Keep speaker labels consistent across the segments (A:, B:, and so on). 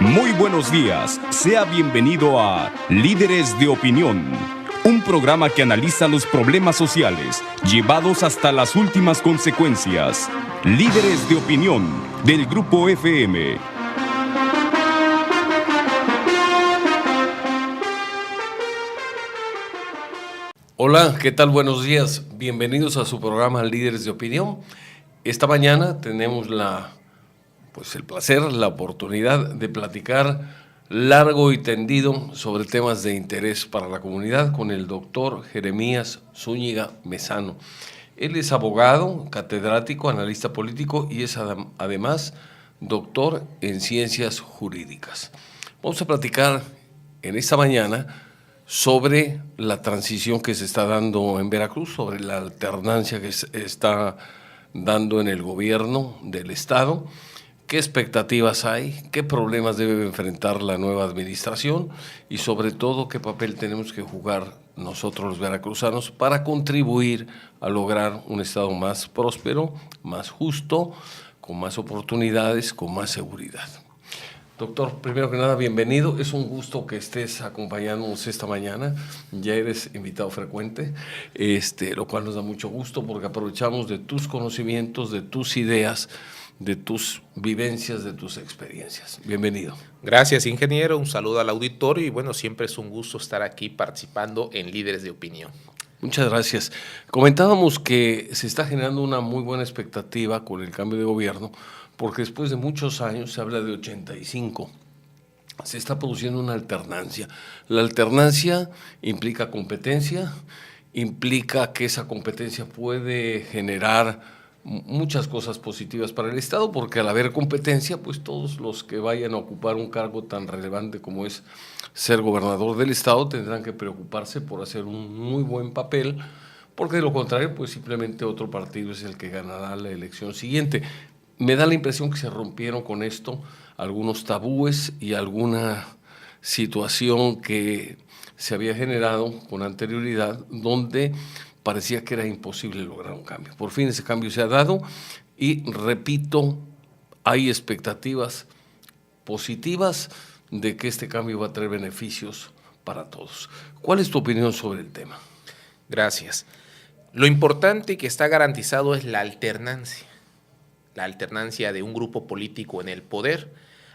A: Muy buenos días, sea bienvenido a Líderes de Opinión, un programa que analiza los problemas sociales llevados hasta las últimas consecuencias. Líderes de Opinión, del Grupo FM.
B: Hola, ¿qué tal? Buenos días. Bienvenidos a su programa Líderes de Opinión. Esta mañana tenemos el placer, la oportunidad de platicar largo y tendido sobre temas de interés para la comunidad con el doctor Jeremías Zúñiga Mezano. Él es abogado, catedrático, analista político y es además doctor en ciencias jurídicas. Vamos a platicar en esta mañana sobre la transición que se está dando en Veracruz, sobre la alternancia que se está dando en el gobierno del estado, qué expectativas hay, qué problemas debe enfrentar la nueva administración y sobre todo qué papel tenemos que jugar nosotros los veracruzanos para contribuir a lograr un estado más próspero, más justo, con más oportunidades, con más seguridad. Doctor, primero que nada, bienvenido. Es un gusto que estés acompañándonos esta mañana. Ya eres invitado frecuente, lo cual nos da mucho gusto porque aprovechamos de tus conocimientos, de tus ideas, de tus vivencias, de tus experiencias. Bienvenido.
C: Gracias, ingeniero. Un saludo al auditorio y bueno, siempre es un gusto estar aquí participando en Líderes de Opinión.
B: Muchas gracias. Comentábamos que se está generando una muy buena expectativa con el cambio de gobierno, porque después de muchos años, se habla de 85, se está produciendo una alternancia. La alternancia implica competencia, implica que esa competencia puede generar muchas cosas positivas para el Estado, porque al haber competencia, pues todos los que vayan a ocupar un cargo tan relevante como es ser gobernador del Estado tendrán que preocuparse por hacer un muy buen papel, porque de lo contrario, pues simplemente otro partido es el que ganará la elección siguiente. Me da la impresión que se rompieron con esto algunos tabúes y alguna situación que se había generado con anterioridad donde parecía que era imposible lograr un cambio. Por fin ese cambio se ha dado y, repito, hay expectativas positivas de que este cambio va a traer beneficios para todos. ¿Cuál es tu opinión sobre el tema?
C: Gracias. Lo importante que está garantizado es la alternancia de un grupo político en el poder.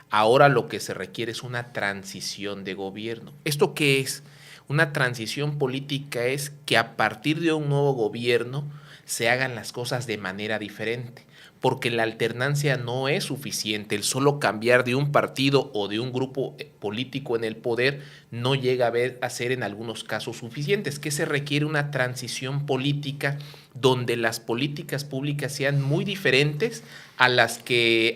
C: Ahora lo que se requiere es una transición de gobierno. ¿Esto qué es? Una transición política es que a partir de un nuevo gobierno se hagan las cosas de manera diferente, porque la alternancia no es suficiente. El solo cambiar de un partido o de un grupo político en el poder no llega a ser en algunos casos suficientes, que se requiere una transición política donde las políticas públicas sean muy diferentes a las que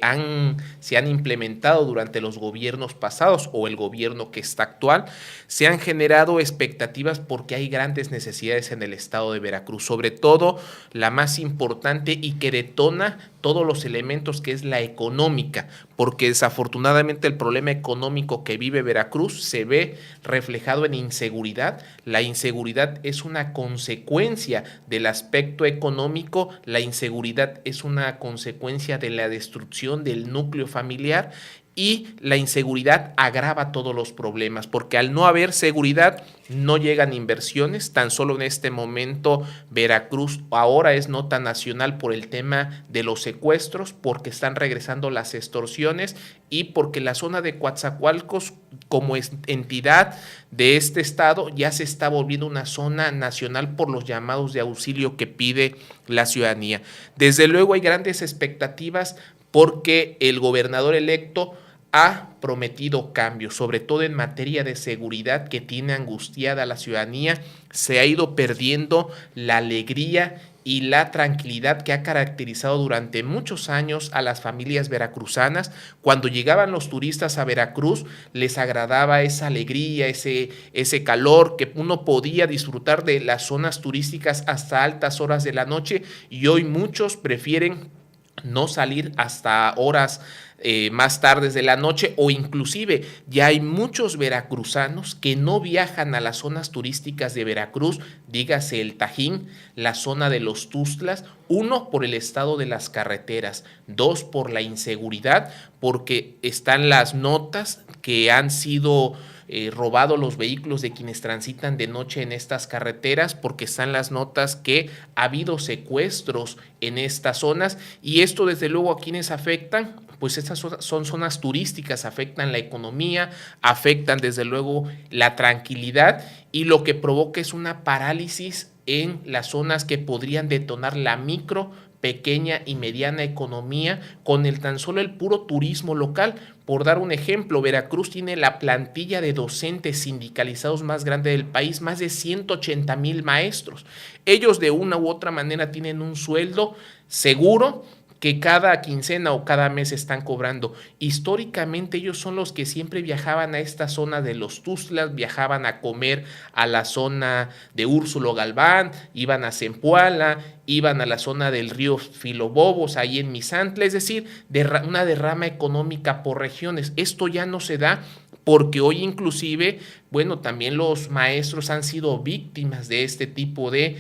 C: se han implementado durante los gobiernos pasados o el gobierno que está actual. Se han generado expectativas porque hay grandes necesidades en el estado de Veracruz, sobre todo la más importante y que detona todos los elementos, que es la económica, porque desafortunadamente el problema económico que vive Veracruz se ve reflejado en inseguridad. La inseguridad es una consecuencia del aspecto económico, la inseguridad es una consecuencia de la destrucción del núcleo familiar y la inseguridad agrava todos los problemas, porque al no haber seguridad no llegan inversiones. Tan solo en este momento Veracruz ahora es nota nacional por el tema de los secuestros, porque están regresando las extorsiones y porque la zona de Coatzacoalcos como entidad de este estado ya se está volviendo una zona nacional por los llamados de auxilio que pide la ciudadanía. Desde luego hay grandes expectativas porque el gobernador electo ha prometido cambios, sobre todo en materia de seguridad que tiene angustiada a la ciudadanía. Se ha ido perdiendo la alegría y la tranquilidad que ha caracterizado durante muchos años a las familias veracruzanas. Cuando llegaban los turistas a Veracruz, les agradaba esa alegría, ese calor, que uno podía disfrutar de las zonas turísticas hasta altas horas de la noche, y hoy muchos prefieren no salir hasta horas más tardes de la noche, o inclusive ya hay muchos veracruzanos que no viajan a las zonas turísticas de Veracruz, dígase el Tajín, la zona de los Tuxtlas, uno, por el estado de las carreteras, dos, por la inseguridad, porque están las notas que han sido robado los vehículos de quienes transitan de noche en estas carreteras, porque están las notas que ha habido secuestros en estas zonas, y esto desde luego a quienes afectan, pues estas son zonas turísticas, afectan la economía, afectan desde luego la tranquilidad, y lo que provoca es una parálisis en las zonas que podrían detonar la micro, pequeña y mediana economía con el tan solo el puro turismo local. Por dar un ejemplo, Veracruz tiene la plantilla de docentes sindicalizados más grande del país, más de 180,000 maestros. Ellos de una u otra manera tienen un sueldo seguro que cada quincena o cada mes están cobrando. Históricamente ellos son los que siempre viajaban a esta zona de los Tuxtlas, viajaban a comer a la zona de Úrsulo Galván, iban a Zempoala, iban a la zona del río Filobobos, ahí en Misantla, es decir, una derrama económica por regiones. Esto ya no se da porque hoy inclusive, bueno, también los maestros han sido víctimas de este tipo de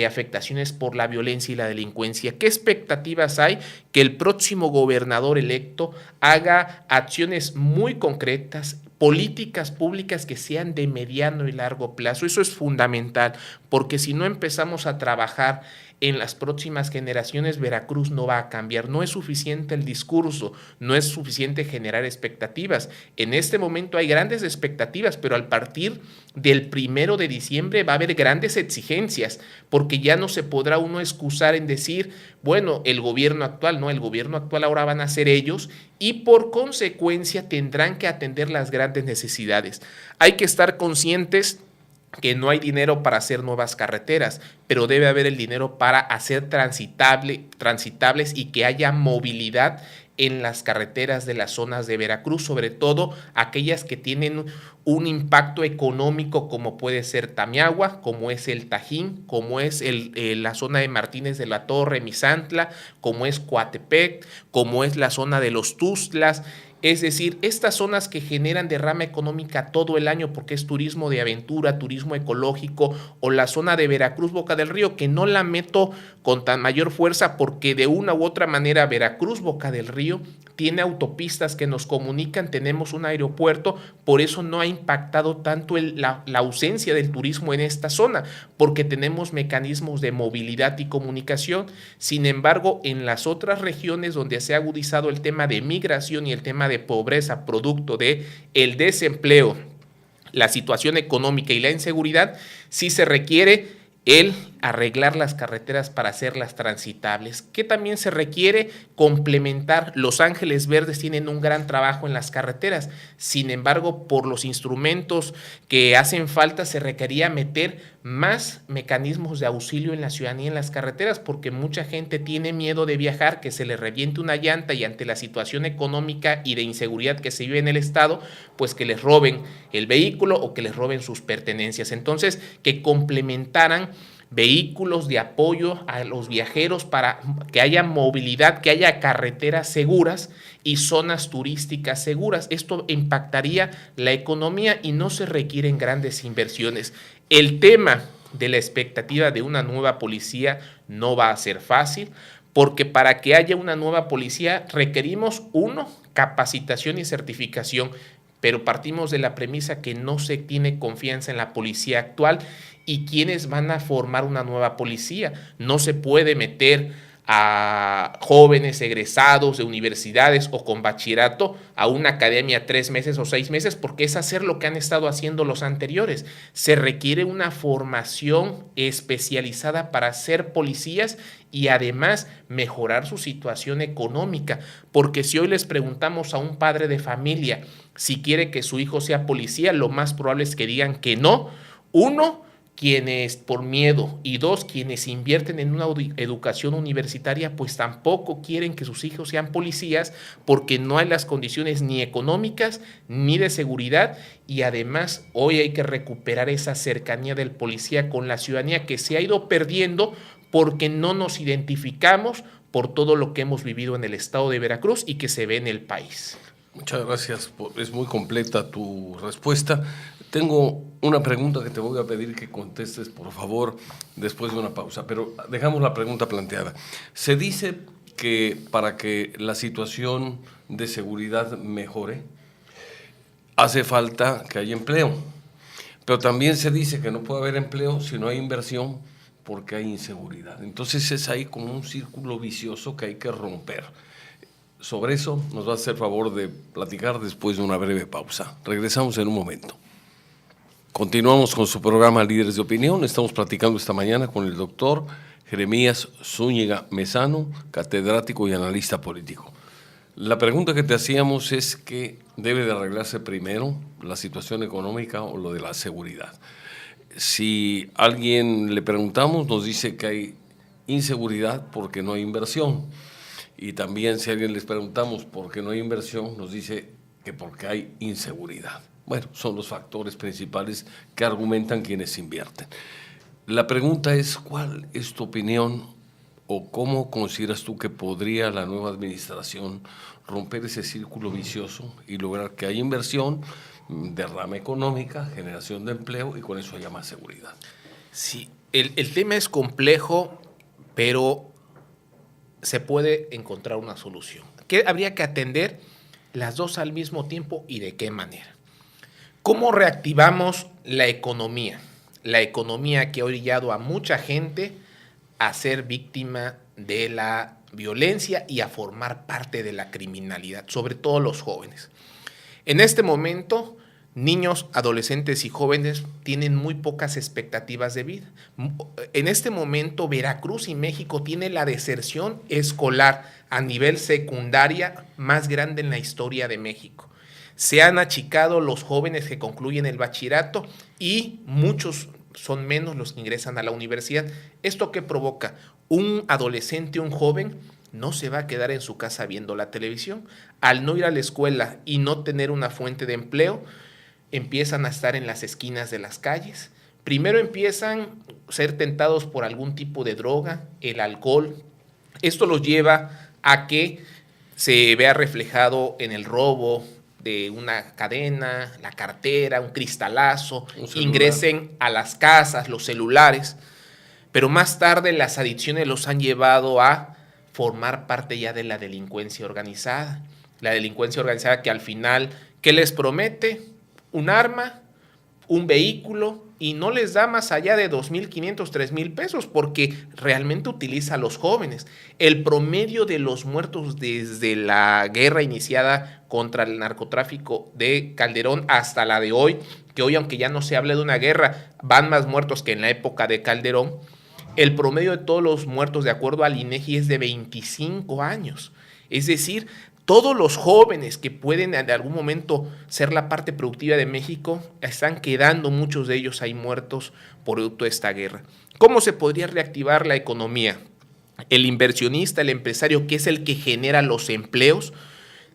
C: afectaciones por la violencia y la delincuencia. ¿Qué expectativas hay? Que el próximo gobernador electo haga acciones muy concretas, políticas públicas que sean de mediano y largo plazo. Eso es fundamental, porque si no empezamos a trabajar en las próximas generaciones, Veracruz no va a cambiar. No es suficiente el discurso, no es suficiente generar expectativas. En este momento hay grandes expectativas, pero al partir del 1 de diciembre va a haber grandes exigencias, porque ya no se podrá uno excusar en decir, bueno, el gobierno actual, no, el gobierno actual ahora van a ser ellos, y por consecuencia tendrán que atender las grandes necesidades. Hay que estar conscientes que no hay dinero para hacer nuevas carreteras, pero debe haber el dinero para hacer transitables y que haya movilidad en las carreteras de las zonas de Veracruz, sobre todo aquellas que tienen un impacto económico, como puede ser Tamiahua, como es el Tajín, como es la zona de Martínez de la Torre, Misantla, como es Coatepec, como es la zona de los Tuxtlas. Es decir, estas zonas que generan derrama económica todo el año porque es turismo de aventura, turismo ecológico, o la zona de Veracruz, Boca del Río, que no la meto con tan mayor fuerza porque de una u otra manera Veracruz, Boca del Río, tiene autopistas que nos comunican, tenemos un aeropuerto, por eso no ha impactado tanto la ausencia del turismo en esta zona, porque tenemos mecanismos de movilidad y comunicación. Sin embargo, en las otras regiones donde se ha agudizado el tema de migración y el tema de pobreza producto de el desempleo, la situación económica y la inseguridad, sí se requiere el arreglar las carreteras para hacerlas transitables, que también se requiere complementar. Los Ángeles Verdes tienen un gran trabajo en las carreteras, sin embargo, por los instrumentos que hacen falta, se requería meter más mecanismos de auxilio en la ciudadanía en las carreteras, porque mucha gente tiene miedo de viajar, que se le reviente una llanta, y ante la situación económica y de inseguridad que se vive en el estado, pues que les roben el vehículo o que les roben sus pertenencias. Entonces, que complementaran vehículos de apoyo a los viajeros para que haya movilidad, que haya carreteras seguras y zonas turísticas seguras. Esto impactaría la economía y no se requieren grandes inversiones. El tema de la expectativa de una nueva policía no va a ser fácil, porque para que haya una nueva policía requerimos, uno, capacitación y certificación, pero partimos de la premisa que no se tiene confianza en la policía actual. ¿Y quiénes van a formar una nueva policía? No se puede meter a jóvenes egresados de universidades o con bachillerato a una academia 3 meses o 6 meses, porque es hacer lo que han estado haciendo los anteriores. Se requiere una formación especializada para ser policías y además mejorar su situación económica, porque si hoy les preguntamos a un padre de familia si quiere que su hijo sea policía, lo más probable es que digan que no. Uno, quienes por miedo, y dos, quienes invierten en una educación universitaria, pues tampoco quieren que sus hijos sean policías porque no hay las condiciones ni económicas ni de seguridad, y además hoy hay que recuperar esa cercanía del policía con la ciudadanía que se ha ido perdiendo porque no nos identificamos, por todo lo que hemos vivido en el estado de Veracruz y que se ve en el país.
B: Muchas gracias, es muy completa tu respuesta. Tengo una pregunta que te voy a pedir que contestes, por favor, después de una pausa, pero dejamos la pregunta planteada. Se dice que para que la situación de seguridad mejore, hace falta que haya empleo, pero también se dice que no puede haber empleo si no hay inversión porque hay inseguridad. Entonces es ahí como un círculo vicioso que hay que romper. Sobre eso nos va a hacer favor de platicar después de una breve pausa. Regresamos en un momento. Continuamos con su programa Líderes de Opinión. Estamos platicando esta mañana con el doctor Jeremías Zúñiga Mezano, catedrático y analista político. La pregunta que te hacíamos es que debe de arreglarse primero la situación económica o lo de la seguridad. Si a alguien le preguntamos, nos dice que hay inseguridad porque no hay inversión. Y también si a alguien les preguntamos por qué no hay inversión, nos dice que porque hay inseguridad. Bueno, son los factores principales que argumentan quienes invierten. La pregunta es, ¿cuál es tu opinión o cómo consideras tú que podría la nueva administración romper ese círculo vicioso y lograr que haya inversión, derrama económica, generación de empleo y con eso haya más seguridad?
C: Sí, el tema es complejo, pero se puede encontrar una solución. ¿Qué habría que atender? Las dos al mismo tiempo y de qué manera. ¿Cómo reactivamos la economía? La economía que ha orillado a mucha gente a ser víctima de la violencia y a formar parte de la criminalidad, sobre todo los jóvenes. En este momento, niños, adolescentes y jóvenes tienen muy pocas expectativas de vida. En este momento, Veracruz y México tiene la deserción escolar a nivel secundaria más grande en la historia de México. Se han achicado los jóvenes que concluyen el bachillerato y muchos son menos los que ingresan a la universidad. ¿Esto qué provoca? Un adolescente, un joven, no se va a quedar en su casa viendo la televisión. Al no ir a la escuela y no tener una fuente de empleo, empiezan a estar en las esquinas de las calles. Primero empiezan a ser tentados por algún tipo de droga, el alcohol. Esto los lleva a que se vea reflejado en el robo de una cadena, la cartera, un cristalazo, ingresen a las casas, los celulares, pero más tarde las adicciones los han llevado a formar parte ya de la delincuencia organizada. La delincuencia organizada que al final, ¿qué les promete? Un arma, un vehículo, y no les da más allá de 2,500, 3,000 pesos, porque realmente utiliza a los jóvenes. El promedio de los muertos desde la guerra iniciada contra el narcotráfico de Calderón hasta la de hoy, que hoy, aunque ya no se hable de una guerra, van más muertos que en la época de Calderón, el promedio de todos los muertos, de acuerdo al INEGI, es de 25 años. Es decir, todos los jóvenes que pueden en algún momento ser la parte productiva de México están quedando, muchos de ellos ahí muertos producto de esta guerra. ¿Cómo se podría reactivar la economía? El inversionista, el empresario, que es el que genera los empleos,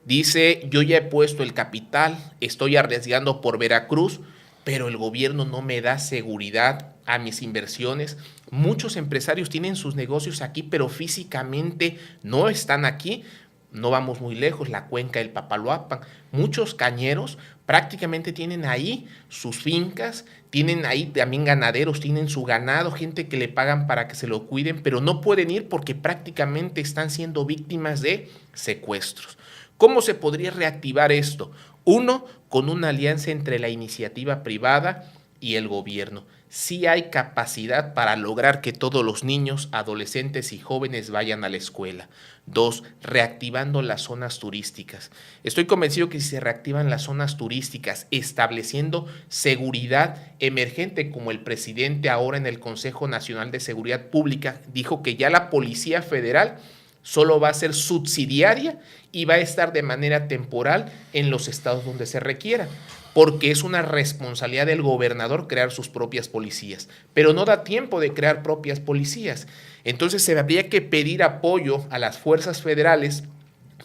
C: dice: yo ya he puesto el capital, estoy arriesgando por Veracruz, pero el gobierno no me da seguridad a mis inversiones. Muchos empresarios tienen sus negocios aquí, pero físicamente no están aquí. No vamos muy lejos, la cuenca del Papaloapan. Muchos cañeros prácticamente tienen ahí sus fincas, tienen ahí también ganaderos, tienen su ganado, gente que le pagan para que se lo cuiden, pero no pueden ir porque prácticamente están siendo víctimas de secuestros. ¿Cómo se podría reactivar esto? Uno, con una alianza entre la iniciativa privada y el gobierno. Sí hay capacidad para lograr que todos los niños, adolescentes y jóvenes vayan a la escuela. Dos, reactivando las zonas turísticas. Estoy convencido que si se reactivan las zonas turísticas, estableciendo seguridad emergente, como el presidente ahora en el Consejo Nacional de Seguridad Pública dijo que ya la Policía Federal solo va a ser subsidiaria y va a estar de manera temporal en los estados donde se requiera, porque es una responsabilidad del gobernador crear sus propias policías, pero no da tiempo de crear propias policías. Entonces se habría que pedir apoyo a las fuerzas federales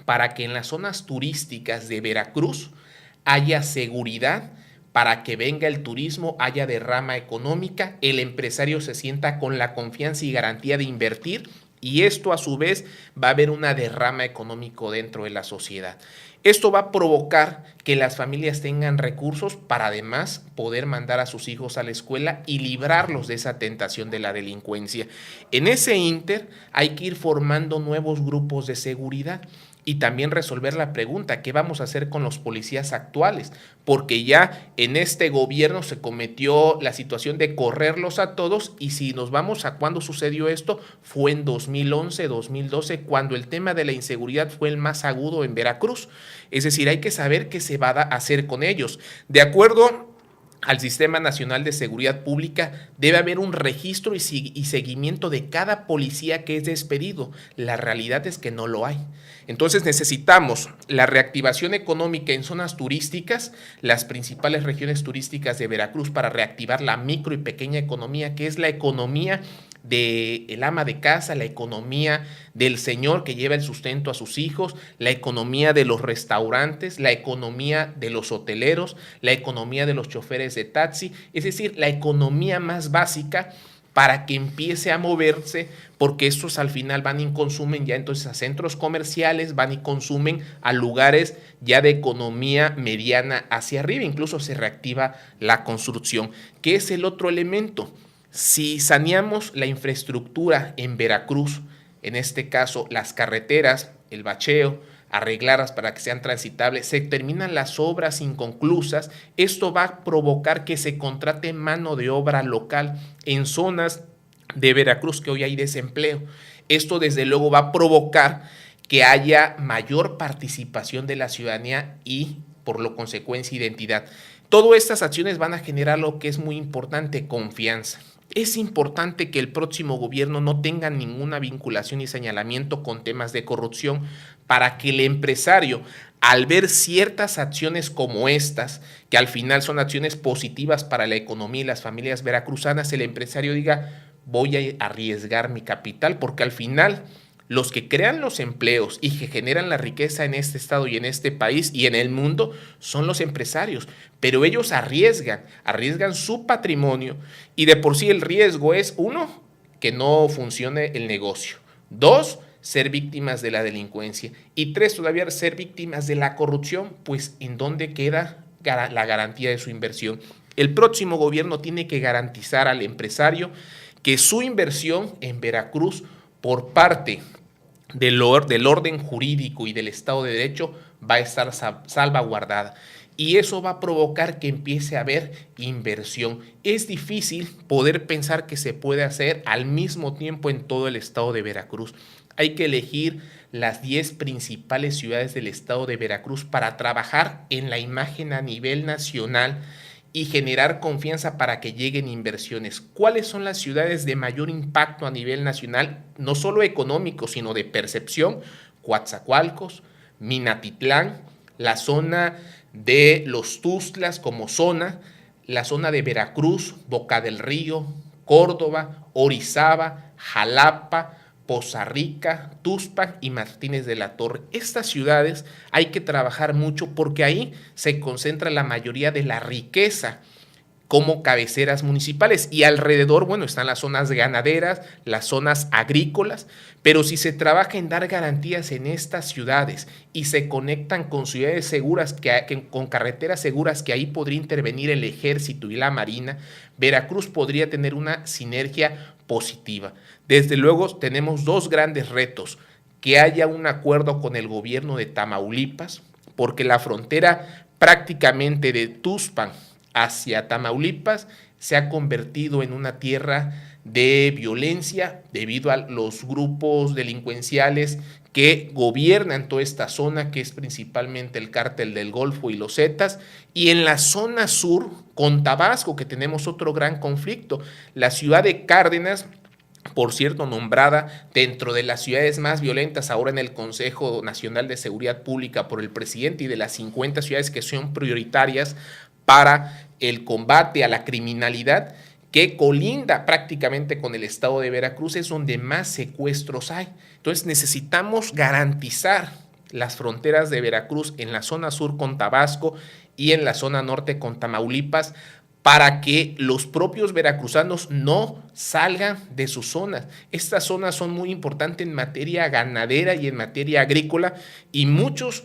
C: para que en las zonas turísticas de Veracruz haya seguridad, para que venga el turismo, haya derrama económica, el empresario se sienta con la confianza y garantía de invertir y esto a su vez va a haber una derrama económico dentro de la sociedad. Esto va a provocar que las familias tengan recursos para además poder mandar a sus hijos a la escuela y librarlos de esa tentación de la delincuencia. En ese ínter hay que ir formando nuevos grupos de seguridad y también resolver la pregunta, ¿qué vamos a hacer con los policías actuales? Porque ya en este gobierno se cometió la situación de correrlos a todos, y si nos vamos a cuándo sucedió esto, fue en 2011, 2012, cuando el tema de la inseguridad fue el más agudo en Veracruz. Es decir, hay que saber qué se va a hacer con ellos. De acuerdo al Sistema Nacional de Seguridad Pública, debe haber un registro y seguimiento de cada policía que es despedido. La realidad es que no lo hay. Entonces necesitamos la reactivación económica en zonas turísticas, las principales regiones turísticas de Veracruz, para reactivar la micro y pequeña economía, que es la economía del ama de casa, la economía del señor que lleva el sustento a sus hijos, la economía de los restaurantes, la economía de los hoteleros, la economía de los choferes de taxi, es decir, la economía más básica para que empiece a moverse, porque estos al final van y consumen ya entonces a centros comerciales, van y consumen a lugares ya de economía mediana hacia arriba, incluso se reactiva la construcción, que es el otro elemento. Si saneamos la infraestructura en Veracruz, en este caso las carreteras, el bacheo, arreglarlas para que sean transitables, se terminan las obras inconclusas, esto va a provocar que se contrate mano de obra local en zonas de Veracruz que hoy hay desempleo. Esto desde luego va a provocar que haya mayor participación de la ciudadanía y por lo consecuencia identidad. Todas estas acciones van a generar lo que es muy importante, confianza. Es importante que el próximo gobierno no tenga ninguna vinculación y señalamiento con temas de corrupción, para que el empresario, al ver ciertas acciones como estas, que al final son acciones positivas para la economía y las familias veracruzanas, el empresario diga, voy a arriesgar mi capital, porque al final los que crean los empleos y que generan la riqueza en este estado y en este país y en el mundo son los empresarios, pero ellos arriesgan su patrimonio, y de por sí el riesgo es, uno, que no funcione el negocio, dos, ser víctimas de la delincuencia, y tres, todavía ser víctimas de la corrupción, pues ¿en dónde queda la garantía de su inversión? El próximo gobierno tiene que garantizar al empresario que su inversión en Veracruz por parte del orden jurídico y del Estado de Derecho va a estar salvaguardada. Y eso va a provocar que empiece a haber inversión. Es difícil poder pensar que se puede hacer al mismo tiempo en todo el estado de Veracruz. Hay que elegir las 10 principales ciudades del estado de Veracruz para trabajar en la imagen a nivel nacional y generar confianza para que lleguen inversiones. ¿Cuáles son las ciudades de mayor impacto a nivel nacional? No solo económico, sino de percepción. Coatzacoalcos, Minatitlán, la zona de los Tuxtlas como zona, la zona de Veracruz, Boca del Río, Córdoba, Orizaba, Jalapa, Poza Rica, Tuxpan y Martínez de la Torre. Estas ciudades hay que trabajar mucho porque ahí se concentra la mayoría de la riqueza como cabeceras municipales, y alrededor, bueno, están las zonas ganaderas, las zonas agrícolas, pero si se trabaja en dar garantías en estas ciudades y se conectan con ciudades seguras, con carreteras seguras, que ahí podría intervenir el ejército y la marina, Veracruz podría tener una sinergia positiva. Desde luego tenemos dos grandes retos: que haya un acuerdo con el gobierno de Tamaulipas, porque la frontera prácticamente de Tuxpan hacia Tamaulipas se ha convertido en una tierra de violencia debido a los grupos delincuenciales que gobiernan toda esta zona, que es principalmente el Cártel del Golfo y los Zetas, y en la zona sur con Tabasco, que tenemos otro gran conflicto. La ciudad de Cárdenas, por cierto, nombrada dentro de las ciudades más violentas ahora en el Consejo Nacional de Seguridad Pública por el presidente, y de las 50 ciudades que son prioritarias para el combate a la criminalidad, que colinda prácticamente con el estado de Veracruz, es donde más secuestros hay. Entonces necesitamos garantizar las fronteras de Veracruz en la zona sur con Tabasco y en la zona norte con Tamaulipas, para que los propios veracruzanos no salgan de sus zonas. Estas zonas son muy importantes en materia ganadera y en materia agrícola, y muchos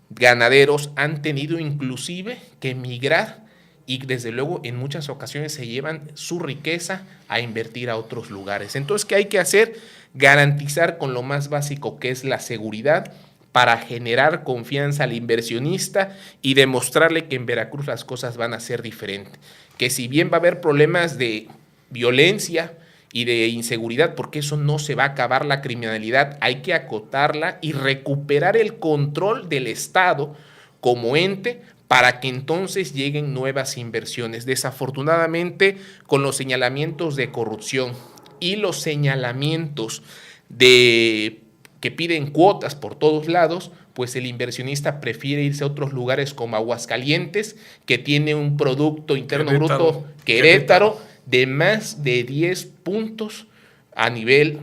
C: ganaderos han tenido inclusive que emigrar, y desde luego en muchas ocasiones se llevan su riqueza a invertir a otros lugares. Entonces, ¿qué hay que hacer? Garantizar con lo más básico, que es la seguridad, para generar confianza al inversionista y demostrarle que en Veracruz las cosas van a ser diferentes. Que si bien va a haber problemas de violencia y de inseguridad, porque eso no se va a acabar la criminalidad, hay que acotarla y recuperar el control del Estado como ente para que entonces lleguen nuevas inversiones. Desafortunadamente, con los señalamientos de corrupción y los señalamientos de que piden cuotas por todos lados, pues el inversionista prefiere irse a otros lugares como Aguascalientes, que tiene un Producto Interno Bruto, Querétaro, de más de 10 puntos a nivel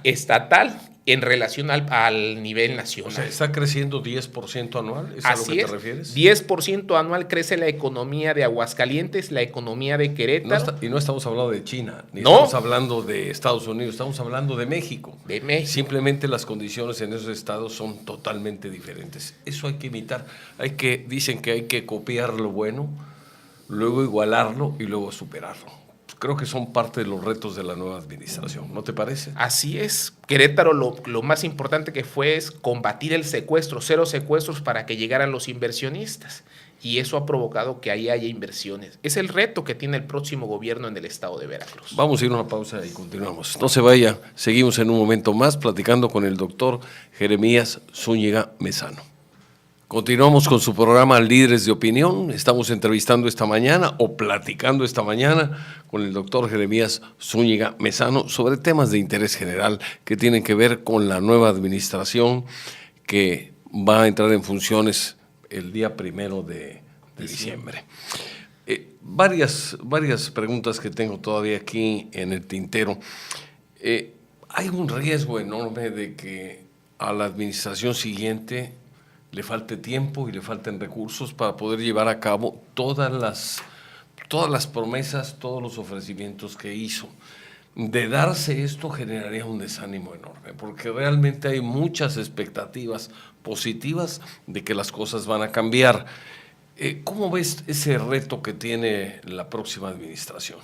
C: estatal en relación al nivel nacional.
B: O sea, ¿está creciendo 10% anual? ¿Es a lo que te refieres?
C: 10% anual crece la economía de Aguascalientes, la economía de Querétaro.
B: Y no estamos hablando de China, ni
C: no
B: estamos hablando de Estados Unidos, estamos hablando de México.
C: De México.
B: Simplemente las condiciones en esos estados son totalmente diferentes. Eso hay que imitar. Dicen que hay que copiar lo bueno, luego igualarlo y luego superarlo. Creo que son parte de los retos de la nueva administración, ¿no te parece?
C: Así es. Querétaro lo más importante que fue es combatir el secuestro, 0 secuestros para que llegaran los inversionistas. Y eso ha provocado que ahí haya inversiones. Es el reto que tiene el próximo gobierno en el estado de Veracruz.
B: Vamos a ir a una pausa y continuamos. No se vaya, seguimos en un momento más platicando con el doctor Jeremías Zúñiga Mezano. Continuamos con su programa Líderes de Opinión. Estamos entrevistando esta mañana o platicando esta mañana con el doctor Jeremías Zúñiga Mezano sobre temas de interés general que tienen que ver con la nueva administración que va a entrar en funciones el día 1 de diciembre. Varias preguntas que tengo todavía aquí en el tintero. Hay un riesgo enorme de que a la administración siguiente le falte tiempo y le falten recursos para poder llevar a cabo todas las promesas, todos los ofrecimientos que hizo. De darse esto generaría un desánimo enorme, porque realmente hay muchas expectativas positivas de que las cosas van a cambiar. ¿Cómo ves ese reto que tiene la próxima administración?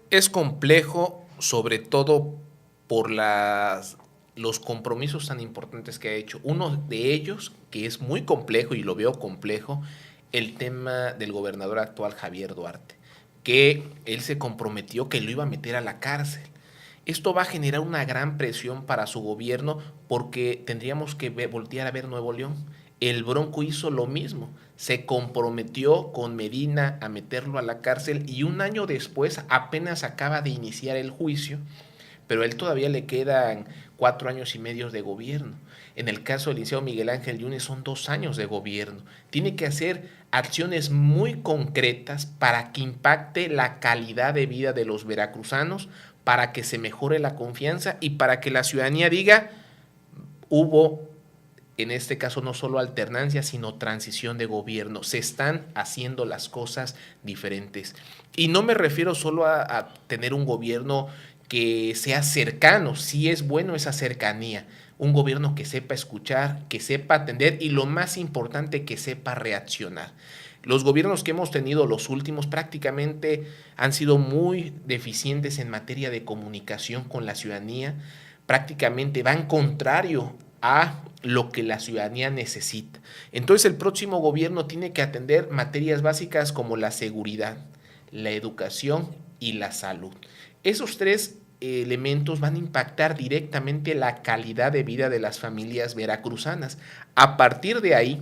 C: Es complejo, sobre todo por los compromisos tan importantes que ha hecho. Uno de ellos, que es muy complejo y lo veo complejo, el tema del gobernador actual Javier Duarte, que él se comprometió que lo iba a meter a la cárcel. Esto va a generar una gran presión para su gobierno, porque tendríamos que voltear a ver Nuevo León. El Bronco hizo lo mismo, se comprometió con Medina a meterlo a la cárcel y un año después apenas acaba de iniciar el juicio, pero a él todavía le quedan 4 años y medio de gobierno. En el caso del licenciado Miguel Ángel Yunes son 2 años de gobierno. Tiene que hacer acciones muy concretas para que impacte la calidad de vida de los veracruzanos, para que se mejore la confianza y para que la ciudadanía diga, hubo, en este caso, no solo alternancia, sino transición de gobierno. Se están haciendo las cosas diferentes. Y no me refiero solo a tener un gobierno que sea cercano. Sí es bueno esa cercanía. Un gobierno que sepa escuchar, que sepa atender y, lo más importante, que sepa reaccionar. Los gobiernos que hemos tenido, los últimos, prácticamente han sido muy deficientes en materia de comunicación con la ciudadanía. Prácticamente van contrario a lo que la ciudadanía necesita. Entonces, el próximo gobierno tiene que atender materias básicas como la seguridad, la educación y la salud. Esos 3 elementos van a impactar directamente la calidad de vida de las familias veracruzanas. A partir de ahí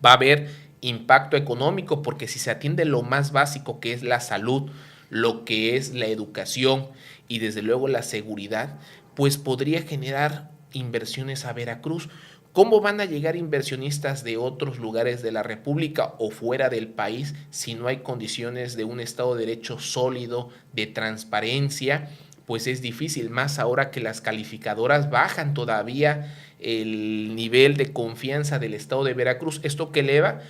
C: va a haber impacto económico, porque si se atiende lo más básico, que es la salud, lo que es la educación y desde luego la seguridad, pues podría generar inversiones a Veracruz. ¿Cómo van a llegar inversionistas de otros lugares de la República o fuera del país si no hay condiciones de un Estado de Derecho sólido, de transparencia? Pues es difícil, más ahora que las calificadoras bajan todavía el nivel de confianza del Estado de Veracruz. ¿Esto qué eleva?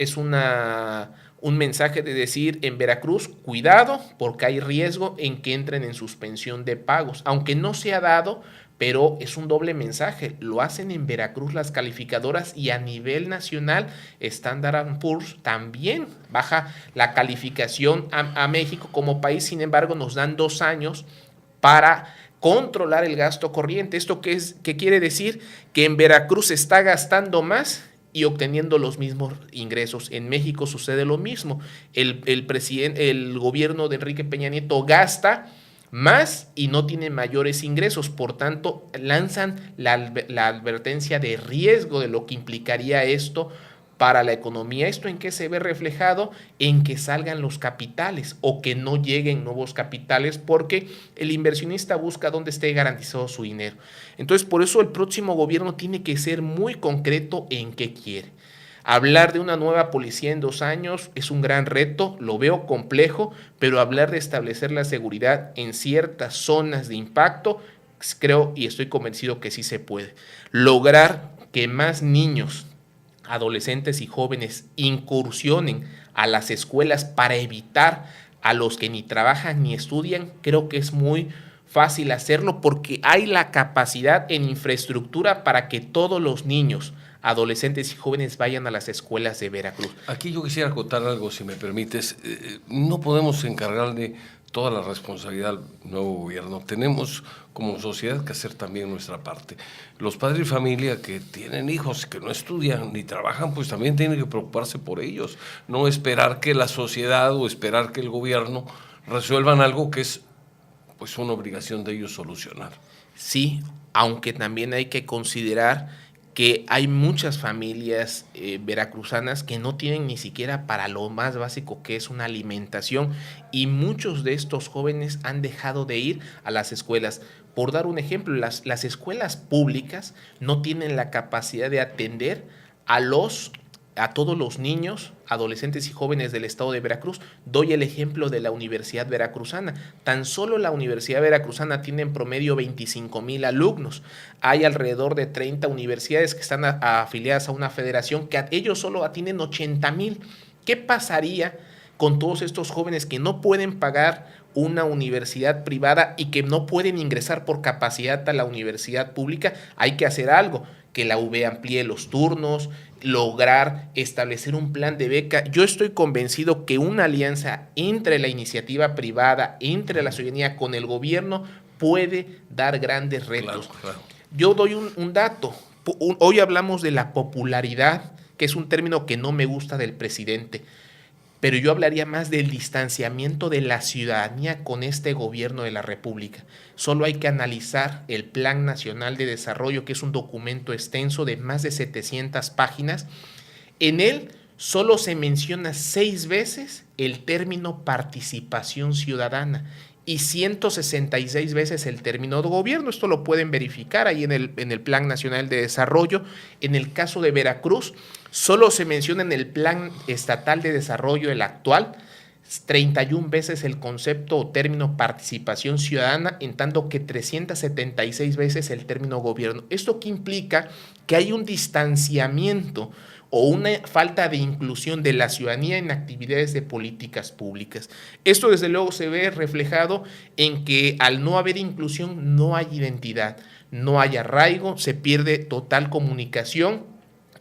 C: es un mensaje de decir en Veracruz, cuidado porque hay riesgo en que entren en suspensión de pagos, aunque no se ha dado, pero es un doble mensaje. Lo hacen en Veracruz las calificadoras y a nivel nacional Standard & Poor's también baja la calificación a México como país. Sin embargo, nos dan 2 años para controlar el gasto corriente. ¿Esto qué quiere decir? Que en Veracruz se está gastando más y obteniendo los mismos ingresos. En México sucede lo mismo. El gobierno de Enrique Peña Nieto gasta más y no tiene mayores ingresos, por tanto lanzan la advertencia de riesgo de lo que implicaría esto para la economía. ¿Esto en qué se ve reflejado? En que salgan los capitales o que no lleguen nuevos capitales, porque el inversionista busca dónde esté garantizado su dinero. Entonces, por eso el próximo gobierno tiene que ser muy concreto en qué quiere. Hablar de una nueva policía en 2 años es un gran reto, lo veo complejo, pero hablar de establecer la seguridad en ciertas zonas de impacto, creo y estoy convencido que sí se puede. Lograr que más niños, adolescentes y jóvenes incursionen a las escuelas para evitar a los que ni trabajan ni estudian, creo que es muy fácil hacerlo porque hay la capacidad en infraestructura para que todos los niños, adolescentes y jóvenes vayan a las escuelas de Veracruz.
B: Aquí yo quisiera acotar algo, si me permites. No podemos encargarle toda la responsabilidad al nuevo gobierno. Tenemos como sociedad que hacer también nuestra parte. Los padres de familia que tienen hijos que no estudian ni trabajan, pues también tienen que preocuparse por ellos. No esperar que la sociedad o esperar que el gobierno resuelvan algo que es pues una obligación de ellos solucionar.
C: Sí, aunque también hay que considerar que hay muchas familias veracruzanas que no tienen ni siquiera para lo más básico que es una alimentación, y muchos de estos jóvenes han dejado de ir a las escuelas. Por dar un ejemplo, las escuelas públicas no tienen la capacidad de atender a todos los niños, adolescentes y jóvenes del estado de Veracruz. Doy el ejemplo de la Universidad Veracruzana. Tan solo la Universidad Veracruzana tiene en promedio 25,000 alumnos. Hay alrededor de 30 universidades que están afiliadas a una federación que ellos solo atienden 80,000. ¿Qué pasaría con todos estos jóvenes que no pueden pagar una universidad privada y que no pueden ingresar por capacidad a la universidad pública? Hay que hacer algo, que la UV amplíe los turnos, lograr establecer un plan de beca. Yo estoy convencido que una alianza entre la iniciativa privada, entre la ciudadanía con el gobierno puede dar grandes retos.
B: Claro, claro.
C: Yo doy un dato. Hoy hablamos de la popularidad, que es un término que no me gusta del presidente, pero yo hablaría más del distanciamiento de la ciudadanía con este gobierno de la República. Solo hay que analizar el Plan Nacional de Desarrollo, que es un documento extenso de más de 700 páginas. En él solo se menciona 6 veces el término participación ciudadana y 166 veces el término de gobierno. Esto lo pueden verificar ahí en el Plan Nacional de Desarrollo. En el caso de Veracruz, solo se menciona en el Plan Estatal de Desarrollo, el actual, 31 veces el concepto o término participación ciudadana, en tanto que 376 veces el término gobierno. ¿Esto qué implica? Que hay un distanciamiento o una falta de inclusión de la ciudadanía en actividades de políticas públicas. Esto desde luego se ve reflejado en que al no haber inclusión no hay identidad, no hay arraigo, se pierde total comunicación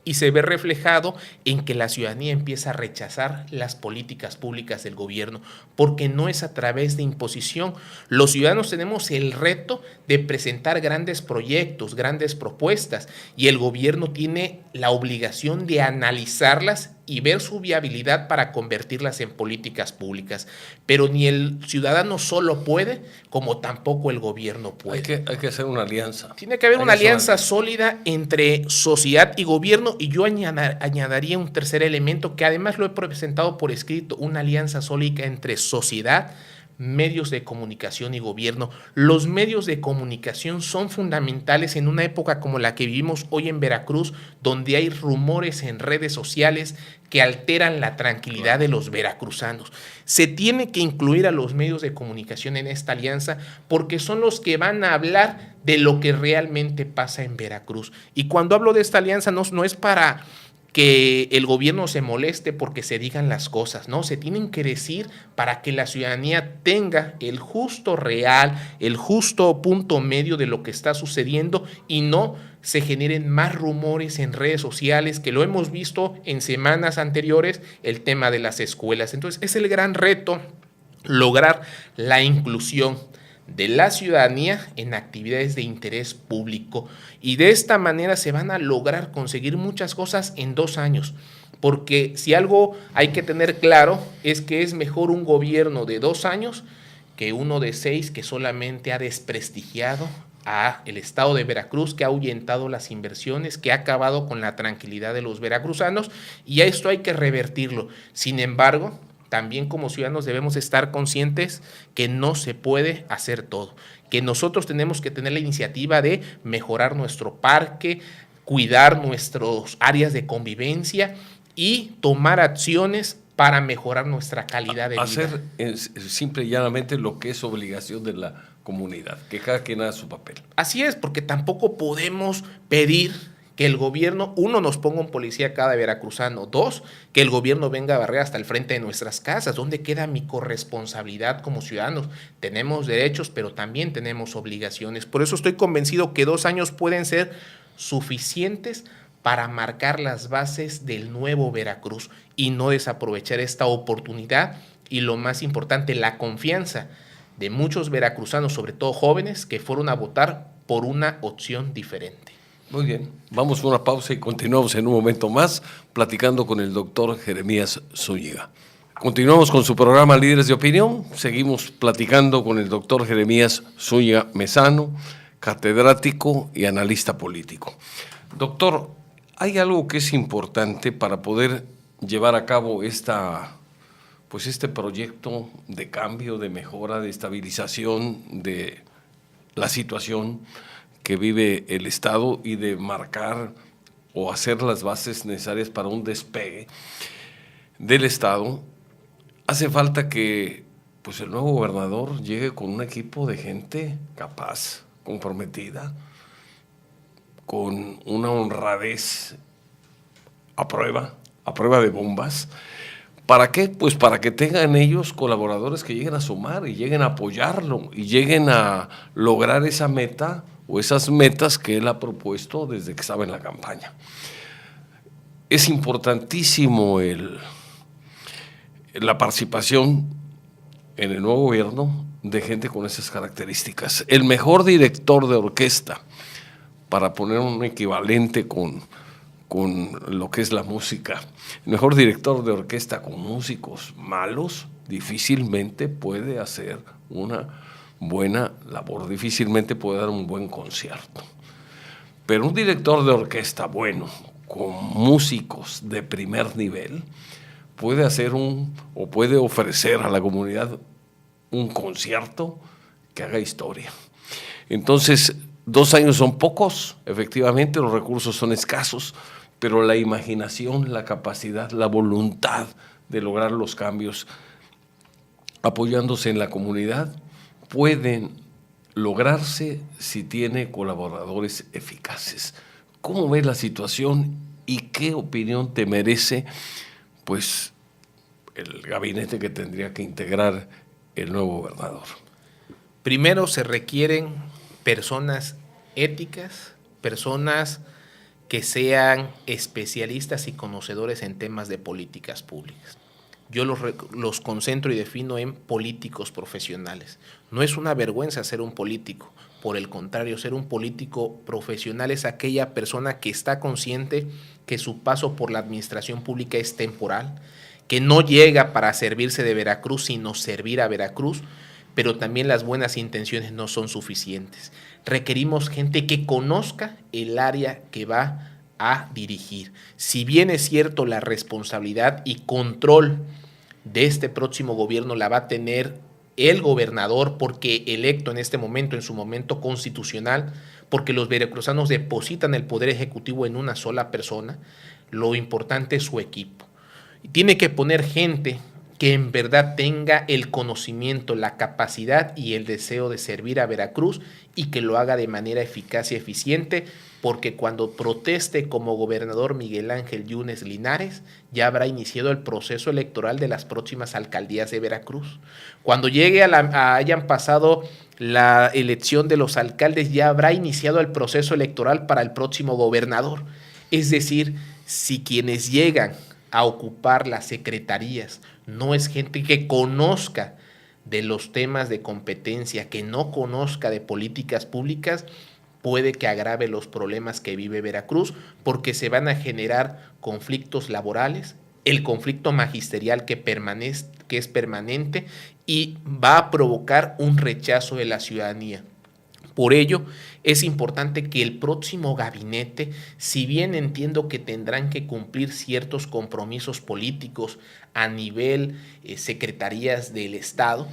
C: y se ve reflejado en que la ciudadanía empieza a rechazar las políticas públicas del gobierno, porque no es a través de imposición. Los ciudadanos tenemos el reto de presentar grandes proyectos, grandes propuestas, y el gobierno tiene la obligación de analizarlas y ver su viabilidad para convertirlas en políticas públicas. Pero ni el ciudadano solo puede, como tampoco el gobierno puede.
B: Hay que hacer una alianza.
C: Tiene que haber una alianza sólida entre sociedad y gobierno, y yo añadiría un tercer elemento que además lo he presentado por escrito, una alianza sólida entre sociedad, medios de comunicación y gobierno. Los medios de comunicación son fundamentales en una época como la que vivimos hoy en Veracruz, donde hay rumores en redes sociales que alteran la tranquilidad de los veracruzanos. Se tiene que incluir a los medios de comunicación en esta alianza porque son los que van a hablar de lo que realmente pasa en Veracruz. Y cuando hablo de esta alianza no es para que el gobierno se moleste porque se digan las cosas, ¿no? Se tienen que decir para que la ciudadanía tenga el justo real, el justo punto medio de lo que está sucediendo y no se generen más rumores en redes sociales, que lo hemos visto en semanas anteriores, el tema de las escuelas. Entonces, es el gran reto lograr la inclusión de la ciudadanía en actividades de interés público, y de esta manera se van a lograr conseguir muchas cosas en 2 años, porque si algo hay que tener claro es que es mejor un gobierno de 2 años que uno de 6 que solamente ha desprestigiado a el estado de Veracruz, que ha ahuyentado las inversiones, que ha acabado con la tranquilidad de los veracruzanos, y a esto hay que revertirlo. Sin embargo, también como ciudadanos debemos estar conscientes que no se puede hacer todo, que nosotros tenemos que tener la iniciativa de mejorar nuestro parque, cuidar nuestras áreas de convivencia y tomar acciones para mejorar nuestra calidad de vida.
B: Hacer simple y llanamente lo que es obligación de la comunidad, que cada quien haga su papel.
C: Así es, porque tampoco podemos pedir que el gobierno, 1, nos ponga un policía a cada veracruzano, 2, que el gobierno venga a barrer hasta el frente de nuestras casas. ¿Dónde queda mi corresponsabilidad como ciudadanos? Tenemos derechos, pero también tenemos obligaciones. Por eso estoy convencido que 2 años pueden ser suficientes para marcar las bases del nuevo Veracruz y no desaprovechar esta oportunidad y, lo más importante, la confianza de muchos veracruzanos, sobre todo jóvenes, que fueron a votar por una opción diferente.
B: Muy bien, vamos a una pausa y continuamos en un momento más platicando con el doctor Jeremías Zúñiga. Continuamos con su programa Líderes de Opinión, seguimos platicando con el doctor Jeremías Zúñiga Mezano, catedrático y analista político. Doctor, hay algo que es importante para poder llevar a cabo este proyecto de cambio, de mejora, de estabilización de la situación que vive el Estado y de marcar o hacer las bases necesarias para un despegue del Estado. Hace falta que el nuevo gobernador llegue con un equipo de gente capaz, comprometida, con una honradez a prueba de bombas. ¿Para qué? Pues para que tengan ellos colaboradores que lleguen a sumar y lleguen a apoyarlo y lleguen a lograr esa meta o esas metas que él ha propuesto desde que estaba en la campaña. Es importantísimo la participación en el nuevo gobierno de gente con esas características. El mejor director de orquesta, para poner un equivalente con lo que es la música, el mejor director de orquesta con músicos malos difícilmente puede hacer una buena labor, difícilmente puede dar un buen concierto. Pero un director de orquesta bueno, con músicos de primer nivel, puede hacer puede ofrecer a la comunidad un concierto que haga historia. Entonces, 2 años son pocos, efectivamente, los recursos son escasos, pero la imaginación, la capacidad, la voluntad de lograr los cambios, apoyándose en la comunidad, pueden lograrse si tiene colaboradores eficaces. ¿Cómo ves la situación y qué opinión te merece el gabinete que tendría que integrar el nuevo gobernador?
C: Primero, se requieren personas éticas, personas que sean especialistas y conocedores en temas de políticas públicas. Yo los concentro y defino en políticos profesionales. No es una vergüenza ser un político, por el contrario, ser un político profesional es aquella persona que está consciente que su paso por la administración pública es temporal, que no llega para servirse de Veracruz, sino servir a Veracruz, pero también las buenas intenciones no son suficientes. Requerimos gente que conozca el área que va a dirigir. Si bien es cierto, la responsabilidad y control de este próximo gobierno la va a tener el gobernador, porque electo en este momento, en su momento constitucional, porque los veracruzanos depositan el poder ejecutivo en una sola persona, lo importante es su equipo. Y tiene que poner gente que en verdad tenga el conocimiento, la capacidad y el deseo de servir a Veracruz y que lo haga de manera eficaz y eficiente, porque cuando proteste como gobernador Miguel Ángel Yunes Linares, ya habrá iniciado el proceso electoral de las próximas alcaldías de Veracruz. Cuando llegue hayan pasado la elección de los alcaldes, ya habrá iniciado el proceso electoral para el próximo gobernador. Es decir, si quienes llegan a ocupar las secretarías no es gente que conozca de los temas de competencia, que no conozca de políticas públicas, puede que agrave los problemas que vive Veracruz, porque se van a generar conflictos laborales, el conflicto magisterial que es permanente y va a provocar un rechazo de la ciudadanía. Por ello, es importante que el próximo gabinete, si bien entiendo que tendrán que cumplir ciertos compromisos políticos a nivel secretarías del Estado,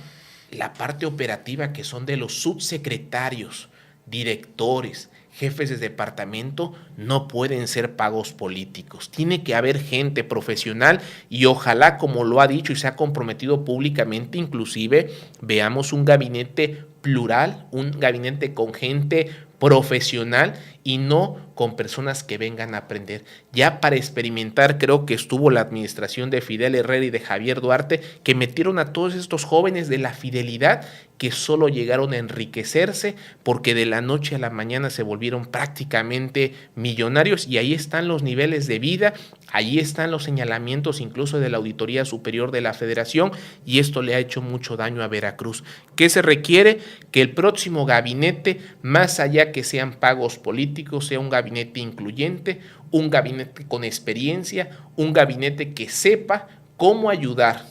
C: la parte operativa que son de los subsecretarios, directores, jefes de departamento, no pueden ser pagos políticos. Tiene que haber gente profesional y ojalá, como lo ha dicho y se ha comprometido públicamente, inclusive veamos un gabinete plural, un gabinete con gente profesional y no con personas que vengan a aprender. Ya para experimentar, creo que estuvo la administración de Fidel Herrera y de Javier Duarte, que metieron a todos estos jóvenes de la fidelidad que solo llegaron a enriquecerse porque de la noche a la mañana se volvieron prácticamente millonarios, y ahí están los niveles de vida, ahí están los señalamientos incluso de la Auditoría Superior de la Federación, y esto le ha hecho mucho daño a Veracruz. ¿Qué se requiere? Que el próximo gabinete, más allá que sean pagos políticos, sea un gabinete incluyente, un gabinete con experiencia, un gabinete que sepa cómo ayudar